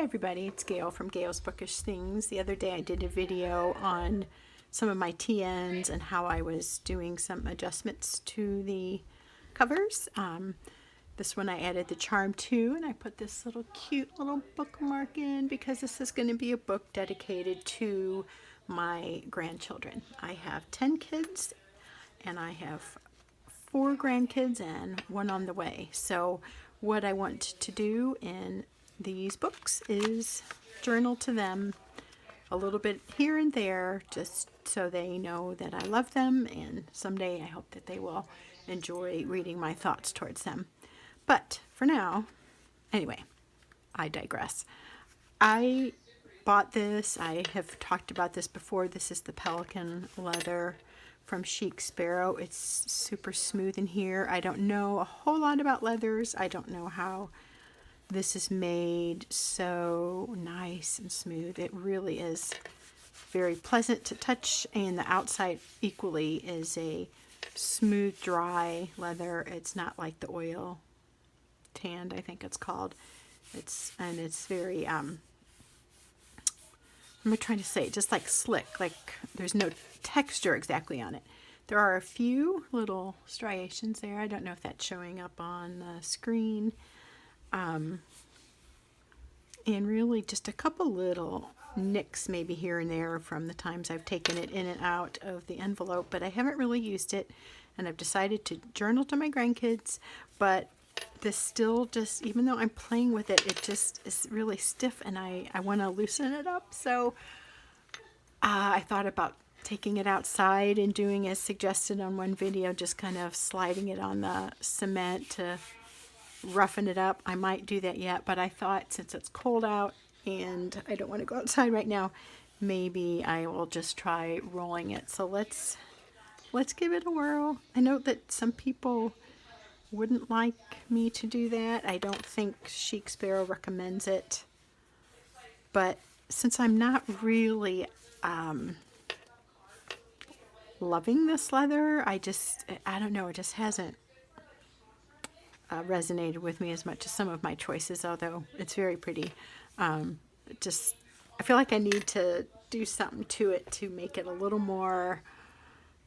Hi everybody, it's Gail from Gail's Bookish Things. The other day I did a video on some of my TNs and how I was doing some adjustments to the covers. This one I added the charm to, and I put this little cute little bookmark in because this is going to be a book dedicated to my grandchildren. I have 10 kids and I have 4 grandkids and 1 on the way. So what I want to do in these books is journal to them a little bit here and there, just so they know that I love them, and someday I hope that they will enjoy reading my thoughts towards them. But for now, anyway, I digress. I bought this. I have talked about this before. This is the Pelican leather from Chic Sparrow. It's super smooth in here. I don't know a whole lot about leathers. I don't know how this is made so nice and smooth. It really is very pleasant to touch, and the outside equally is a smooth, dry leather. It's not like the oil tanned, I think it's called. It's very I'm trying to say, just like slick, like there's no texture exactly on it. There are a few little striations there. I don't know if that's showing up on the screen. And really just a couple little nicks maybe here and there from the times I've taken it in and out of the envelope, but I haven't really used it, and I've decided to journal to my grandkids. But this still just, even though I'm playing with it, it just is really stiff, and I want to loosen it up. So I thought about taking it outside and doing as suggested on one video, just kind of sliding it on the cement to roughen it up. I might do that yet, but I thought since it's cold out and I don't want to go outside right now, maybe I will just try rolling it. So let's give it a whirl. I know that some people wouldn't like me to do that. I don't think Chic Sparrow recommends it, but since I'm not really loving this leather, I don't know, it just hasn't resonated with me as much as some of my choices, although it's very pretty. I feel like I need to do something to it to make it a little more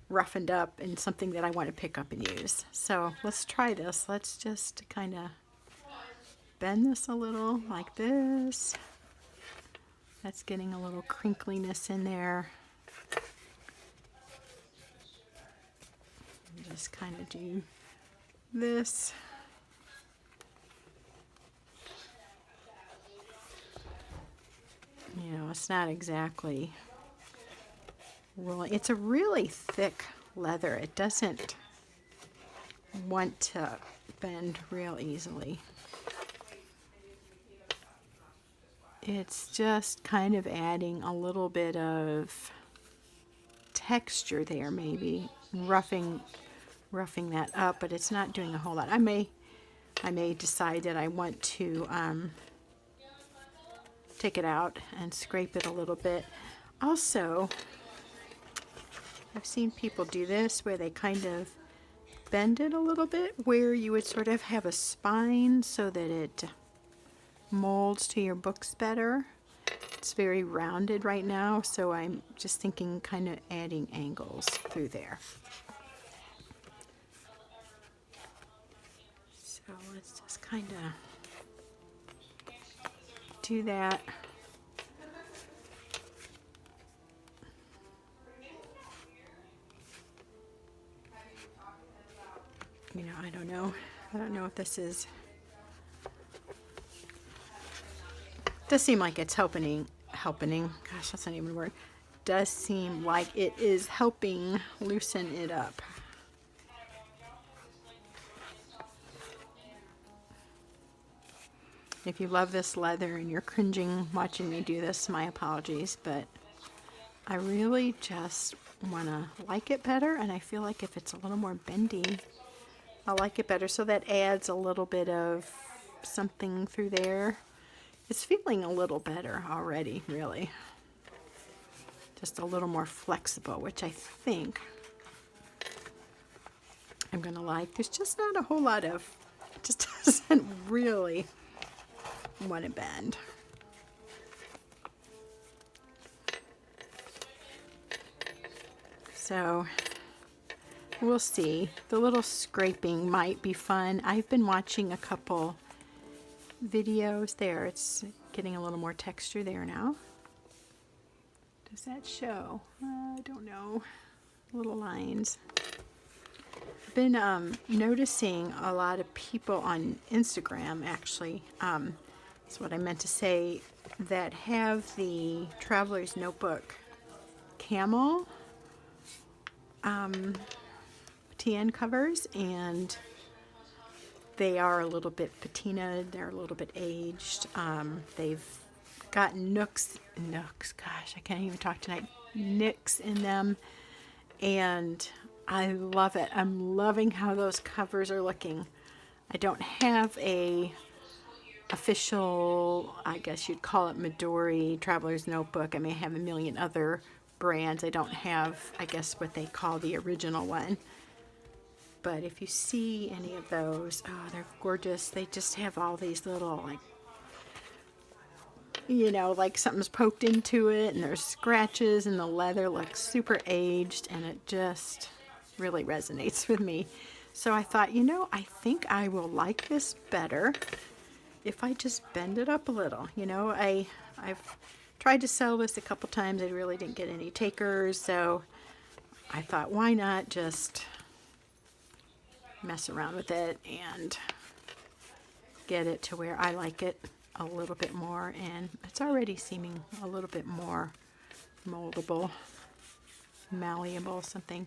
roughened up and something that I want to pick up and use. So let's try this. Let's just kind of bend this a little like this. That's getting a little crinkliness in there. Just kind of do this. You know, it's not exactly rolling. It's a really thick leather. It doesn't want to bend real easily. It's just kind of adding a little bit of texture there, maybe roughing that up, but it's not doing a whole lot. I may decide that I want to take it out and scrape it a little bit. Also, I've seen people do this where they kind of bend it a little bit, where you would sort of have a spine so that it molds to your books better. It's very rounded right now, so I'm just thinking kind of adding angles through there. So let's just kind of do that. You know, I don't know if this is, does seem like it's helping, gosh, that's not even a word. Does seem like it is helping loosen it up. If you love this leather and you're cringing watching me do this, my apologies, but I really just want to like it better, and I feel like if it's a little more bendy, I like it better. So that adds a little bit of something through there. It's feeling a little better already, really. Just a little more flexible, which I think I'm going to like. There's just not a whole lot of, it just doesn't really want to bend. So we'll see. The little scraping might be fun. I've been watching a couple videos there. It's getting a little more texture there now. Does that show? I don't know. Little lines. I've been noticing a lot of people on Instagram, actually, that's what I meant to say, that have the Traveler's Notebook camel TN covers, and they are a little bit patinaed, they're a little bit aged. They've got nooks, gosh, I can't even talk tonight, nicks in them, and I love it. I'm loving how those covers are looking. I don't have a official, I guess you'd call it Midori Traveler's Notebook. I may have a million other brands. I don't have, I guess, what they call the original one. But if you see any of those, oh, they're gorgeous. They just have all these little, like, you know, like something's poked into it, and there's scratches, and the leather looks super aged, and it just really resonates with me. So I thought, you know, I think I will like this better if I just bend it up a little. You know, I've tried to sell this a couple times. I really didn't get any takers, so I thought, why not just mess around with it and get it to where I like it a little bit more. And it's already seeming a little bit more moldable, malleable, something.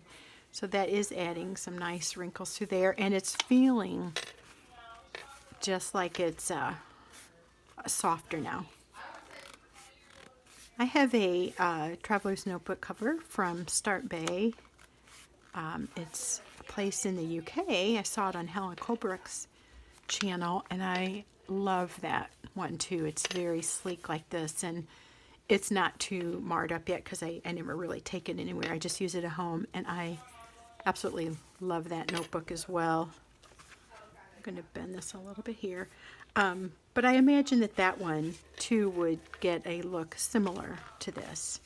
So that is adding some nice wrinkles through there, and it's feeling just like it's softer now. I have a Traveler's Notebook cover from Start Bay. It's a place in the UK. I saw it on Helen Colebrook's channel, and I love that one too. It's very sleek like this, and it's not too marred up yet because I never really take it anywhere. I just use it at home, and I absolutely love that notebook as well. I'm going to bend this a little bit here. But I imagine that that one too would get a look similar to this.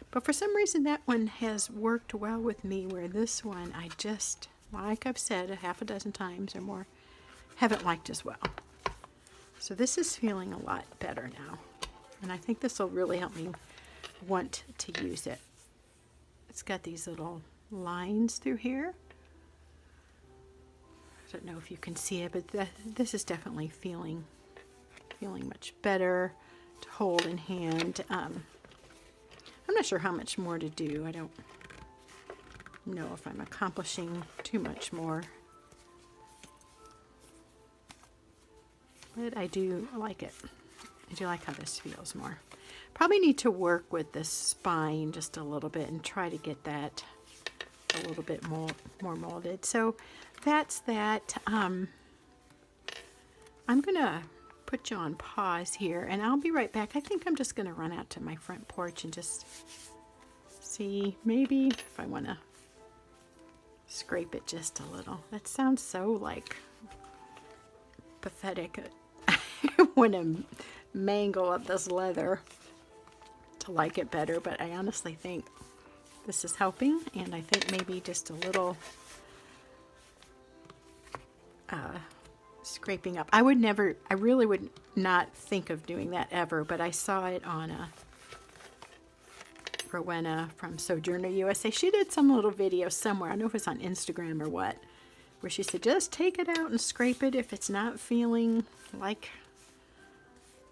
But for some reason that one has worked well with me, where this one I just, like I've said a half a dozen times or more, haven't liked as well. So this is feeling a lot better now. And I think this will really help me want to use it. It's got these little lines through here. I don't know if you can see it, but this is definitely feeling much better to hold in hand. I'm not sure how much more to do. I don't know if I'm accomplishing too much more. But I do like it. I do like how this feels more. Probably need to work with the spine just a little bit and try to get that a little bit more molded. So that's that. I'm gonna put you on pause here, and I'll be right back. I think I'm just gonna run out to my front porch and just see maybe if I want to scrape it just a little. That sounds so like pathetic. I want to mangle up this leather to like it better, but I honestly think this is helping, and I think maybe just a little scraping up. I really would not think of doing that ever, but I saw it on a Rowena from Sojourner USA. She did some little video somewhere, I don't know if it's on Instagram or what, where she said just take it out and scrape it if it's not feeling like,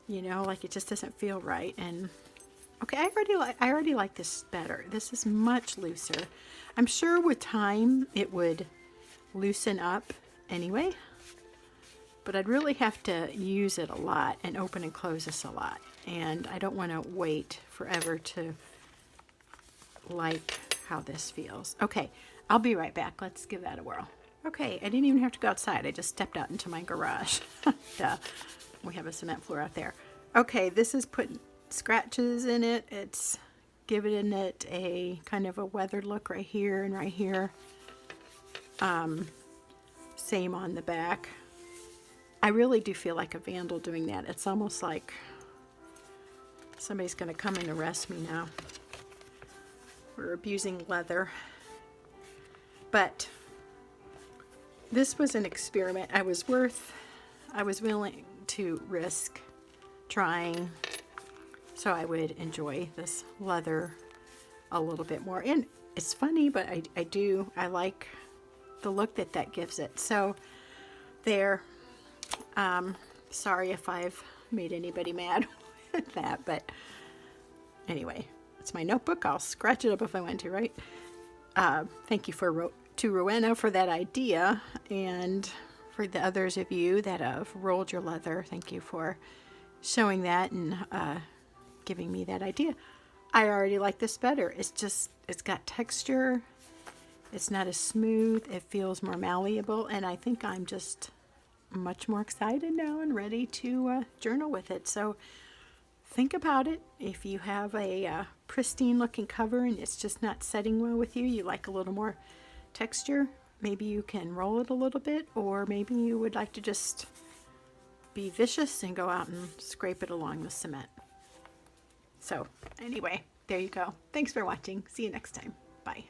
you know, like it just doesn't feel right. And okay, I already like this better. This is much looser. I'm sure with time it would loosen up anyway, but I'd really have to use it a lot and open and close this a lot, and I don't want to wait forever to like how this feels. Okay, I'll be right back. Let's give that a whirl. Okay, I didn't even have to go outside. I just stepped out into my garage. Duh. We have a cement floor out there. Okay, this is putting scratches in it. It's giving it a kind of a weathered look right here and right here. Same on the back. I really do feel like a vandal doing that. It's almost like somebody's going to come and arrest me now. We're abusing leather. But this was an experiment I was willing to risk trying so I would enjoy this leather a little bit more. And it's funny, but I like the look that gives it. So there, sorry if I've made anybody mad with that, but anyway, it's my notebook. I'll scratch it up if I want to, right? Thank you to Rowena for that idea, and for the others of you that have rolled your leather, thank you for showing that and giving me that idea. I already like this better. It's got texture. It's not as smooth. It feels more malleable, and I think I'm just much more excited now and ready to journal with it. So think about it. If you have a pristine looking cover and it's just not setting well with you, you like a little more texture, maybe you can roll it a little bit, or maybe you would like to just be vicious and go out and scrape it along the cement. So anyway, there you go. Thanks for watching. See you next time. Bye.